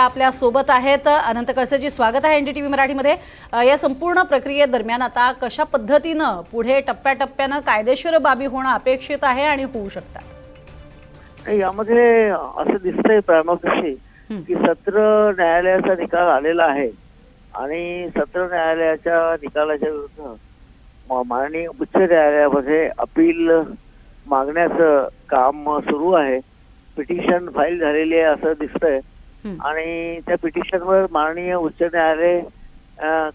आपल्या सोबत आहेत अनंत कळसेजी, स्वागत आहे एनडीटीव्ही मराठीमध्ये। या संपूर्ण प्रक्रियेदरम्यान आता कशा पद्धतीने पुढे टप्प्याटप्प्याने कायदेशीर बाबी होणं अपेक्षित आहे आणि होऊ शकतात? यामध्ये असं दिसतंय प्रामुख्याने की सत्र न्यायालयाचा निकाल आलेला आहे आणि सत्र न्यायालयाच्या निकालाच्या विरुद्ध माननीय उच्च न्यायालयामध्ये अपील मागण्याचं काम सुरू आहे। पिटिशन फाईल झालेली आहे असं दिसतंय आणि त्या पिटिशनवर माननीय उच्च न्यायालय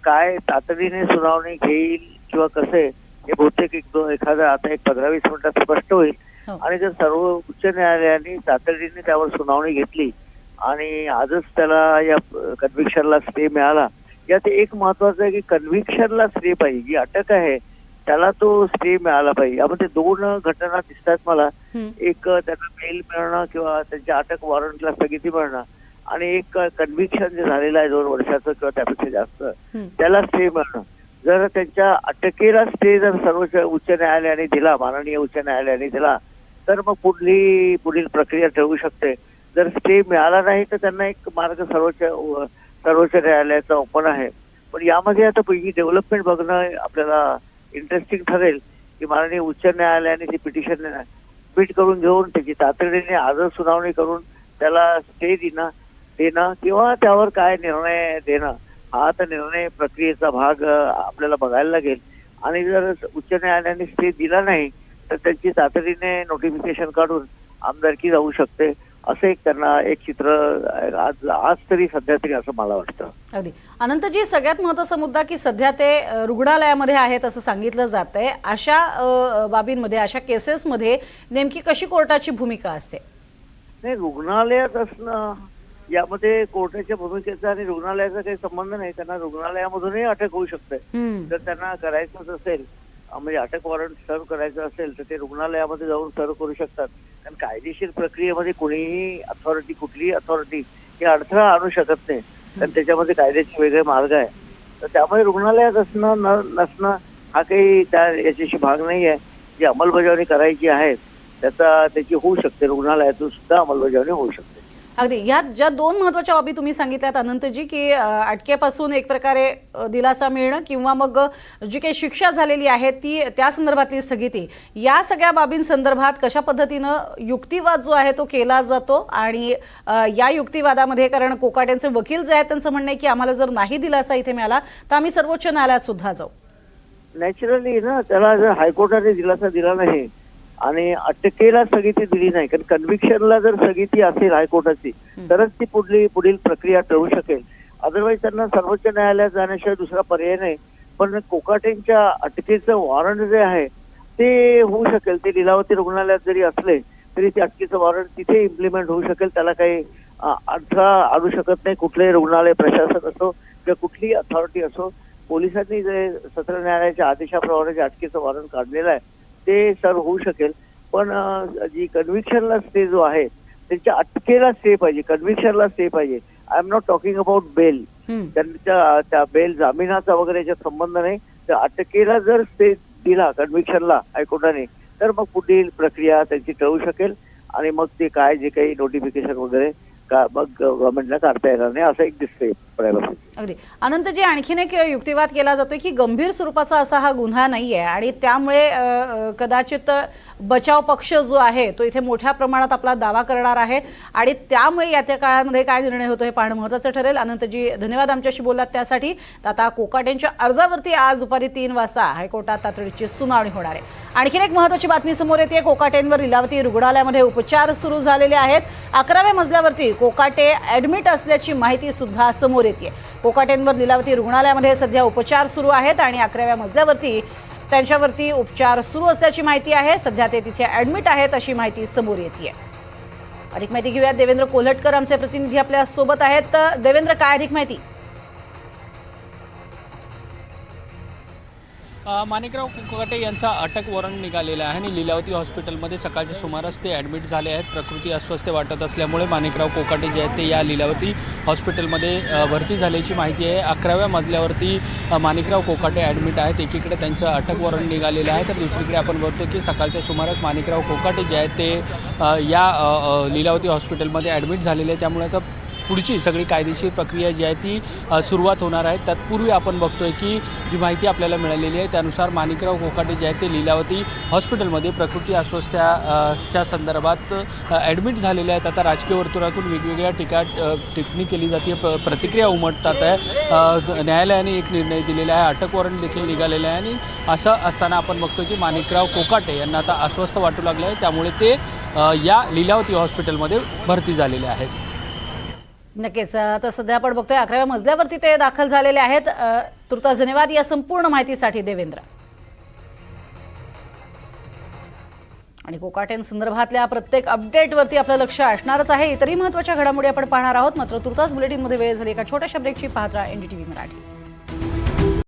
काय तातडीने सुनावणी घेईल किंवा कसे हे बहुतेक एखादा आता 15-20 मिनिटात स्पष्ट होईल। आणि जर सर्व उच्च न्यायालयाने तातडीने त्यावर सुनावणी घेतली आणि आजच त्याला या कन्व्हिक्शनला स्टे मिळाला, यात एक महत्वाचं आहे की कन्व्हिक्शनला स्टे पाहिजे, जी अटक आहे त्याला तो स्टे मिळाला पाहिजे। यामध्ये दोन घटना दिसतात मला, एक त्यांना बेल मिळणं किंवा त्यांच्या अटक वॉरंटला स्थगिती मिळणं आणि एक कन्व्हिक्शन जे झालेलं आहे 2 वर्षाचं किंवा त्यापेक्षा जास्त त्याला स्टे मिळणं। जर त्यांच्या अटकेला स्टे जर सर्वोच्च उच्च न्यायालयाने दिला, माननीय उच्च न्यायालयाने दिला, तर मग पुढील प्रक्रिया ठरवू शकते। जर स्टे मिळाला नाही तर त्यांना एक मार्ग सर्वोच्च न्यायालयाचा ओपन आहे। पण यामध्ये आता पहिली डेव्हलपमेंट बघणं आपल्याला इंटरेस्टिंग ठरेल की माननीय उच्च न्यायालयाने ती पिटिशन सबमिट करून घेऊन त्याची तातडीने आजच सुनावणी करून त्याला स्टे देणं किंवा त्यावर काय निर्णय देणं, हा आता निर्णय प्रक्रियेचा भाग आपल्याला बघायला लागेल। आणि जर उच्च न्यायालयाने स्टे दिला नाही तर त्यांची तातडीने नोटिफिकेशन काढून आमदारकी जाऊ शकते, असं एक त्यांना एक चित्र आज तरी सध्या तरी असं मला वाटतं। अगदी अनंतजी, सगळ्यात महत्त्वाचा मुद्दा की सध्या ते रुग्णालयामध्ये आहेत असं सांगितलं जातंय। अशा बाबींमध्ये, अशा केसेसमध्ये नेमकी कशी कोर्टाची भूमिका असते? नाही, रुग्णालयात असणं यामध्ये कोर्टाच्या भूमिकेचा आणि रुग्णालयाचा काही संबंध नाही। त्यांना रुग्णालयामधूनही अटक होऊ शकते। जर त्यांना करायचंच असेल, म्हणजे अटक वॉरंट सर्व करायचं असेल तर ते रुग्णालयामध्ये जाऊन सर्व करू शकतात। कारण कायदेशीर प्रक्रियेमध्ये कुठलीही अथॉरिटी हे अडथळा आणू शकत नाही, कारण त्याच्यामध्ये कायद्याचे वेगळे मार्ग आहे। तर त्यामुळे रुग्णालयात असणं नसणं हा काही याच्याशी भाग नाही आहे। जी अंमलबजावणी करायची आहे त्याची होऊ शकते, रुग्णालयातून सुद्धा अंमलबजावणी होऊ शकते। अगदी यात ज्या 2 महत्त्वाच्या बाबी तुम्ही सांगितल्यात अनंतजी, की अटकेपासून एक प्रकारे दिलासा मिळणं किंवा मग जी काही शिक्षा झालेली आहे ती त्या संदर्भातली स्थगिती, या सगळ्या बाबींसंदर्भात कशा पद्धतीनं युक्तिवाद जो आहे तो केला जातो आणि या युक्तिवादामध्ये, कारण कोकाटेंचे वकील जे आहेत त्यांचं म्हणणं आहे की आम्हाला जर नाही दिलासा इथे मिळाला तर आम्ही सर्वोच्च न्यायालयात सुद्धा जाऊ। नॅचरली ना, त्याला जर हायकोर्टाने दिलासा दिला नाही आणि अटकेला स्थगिती दिली नाही, कारण कन्व्हिक्शनला जर स्थगिती असेल हायकोर्टाची तरच ती पुढील प्रक्रिया ठरवू शकेल। अदरवाईज त्यांना सर्वोच्च न्यायालयात जाण्याशिवाय दुसरा पर्याय नाही। पण कोकाटेंच्या अटकेचं वॉरंट जे आहे ते होऊ शकेल, ते लीलावती रुग्णालयात जरी असले तरी ते अटकेचं वॉरंट तिथे इम्प्लिमेंट होऊ शकेल। त्याला काही अडथळा आणू शकत नाही कुठलेही रुग्णालय प्रशासन असो किंवा कुठलीही अथॉरिटी असो। पोलिसांनी जे सत्र न्यायालयाच्या आदेशाप्रमाणे जे अटकेचं वॉरंट काढलेलं आहे ते सर्व होऊ शकेल। पण जी कन्व्हिक्शनला स्टे जो आहे त्यांच्या अटकेला स्टे पाहिजे, कन्व्हिक्शनला स्टे पाहिजे। I am not talking about bail, त्यांच्या त्या बेल जामिनाचा वगैरे याच्यात संबंध नाही। त्या अटकेला जर स्टे दिला कन्व्हिक्शनला हायकोर्टाने तर मग पुढील प्रक्रिया त्यांची टळू शकेल आणि मग ते काय जे काही नोटिफिकेशन वगैरे मग गव्हर्नमेंटला काढता येणार नाही, असं एक दिसतंय प्रायव्हसी। अगदी अनंतजी, आणखीन एक युक्तिवाद केला जातोय की गंभीर स्वरूपाचा असा हा गुन्हा नाहीये आणि त्यामुळे कदाचित बचाव पक्ष जो आहे तो इथे मोठ्या प्रमाणात आपला दावा करणार आहे आणि त्यामुळे येत्या काळामध्ये काय निर्णय होतो हे पाहणं महत्त्वाचं ठरेल। अनंतजी, धन्यवाद आमच्याशी बोललात त्यासाठी। आता कोकाटेंच्या अर्जावरती आज दुपारी 3 वाजता हायकोर्टात तातडीची सुनावणी होणार आहे। आणखीन एक महत्त्वाची बातमी समोर येते, कोकाटेंवर लीलावती रुग्णालयामध्ये उपचार सुरू झालेले आहेत। 11व्या मजल्यावरती कोकाटे ऍडमिट असल्याची माहिती सुद्धा समोर येते। कोकाटेंवर लीलावती रुग्णालयामध्ये सध्या उपचार सुरू आहेत आणि 11व्या मजल्यावरती त्यांच्यावरती उपचार सुरू असल्याची माहिती आहे। सध्या ते तिथे ऍडमिट आहेत अशी माहिती समोर येते। अधिक माहिती घेऊयात, देवेंद्र कोल्हटकर आमचे प्रतिनिधी आपल्या सोबत आहेत। देवेंद्र, काय अधिक माहिती? माणिकराव कोकाटे यांचा अटक वॉरंट निघालेला आहे आणि लीलावती हॉस्पिटलमध्ये सकाळच्या सुमारास ते ॲडमिट झाले आहेत। प्रकृती अस्वस्थ वाटत असल्यामुळे माणिकराव कोकाटे जे आहेत ते या लीलावती हॉस्पिटलमध्ये भरती झाल्याची माहिती आहे। 11व्या मजल्यावरती माणिकराव कोकाटे ॲडमिट आहेत। एकीकडे त्यांचं अटक वॉरंट निघालेलं आहे तर दुसरीकडे आपण बघतो की सकाळच्या सुमारास माणिकराव कोकाटे जे आहेत ते या लीलावती हॉस्पिटलमध्ये ॲडमिट झालेले आहे। त्यामुळे आता पुढची सगळी कायदेशीर प्रक्रिया जी आहे ती सुरुवात होणार आहे. तत्पूर्वी आपण बघतोय की जी माहिती आपल्याला मिळालेली आहे त्यानुसार माणिकराव कोकाटे जे आहेत ते लीलावती हॉस्पिटलमध्ये प्रकृती अस्वस्थतेच्या संदर्भात ॲडमिट झालेले आहेत. आता राजकीय वर्तुळातून वेगवेगळ्या टिप्पणी केली जाते, प्रतिक्रिया उमटतात आहे. न्यायालयाने एक निर्णय दिलेला आहे, अटक वॉरंट देखील निघालेलं आहे. आणि असं असताना आपण बघतो की माणिकराव कोकाटे यांना आता अस्वस्थ वाटू लागलं आहे, त्यामुळे ते या लीलावती हॉस्पिटलमध्ये भरती झालेले आहेत. नक्कीच. आता सध्या आपण बघतोय 11व्या मजल्यावरती ते दाखल झालेले आहेत. तुर्तास धन्यवाद या संपूर्ण माहितीसाठी देवेंद्र. आणि कोकाटेंसंदर्भातल्या प्रत्येक अपडेटवरती आपलं लक्ष असणारच आहे. इतरही महत्त्वाच्या घडामोडी आपण पाहणार आहोत. मात्र तुर्तास बुलेटिनमध्ये वेळ झाली एका छोट्याशा ब्रेकची. पाहत राहा NDTV मराठी.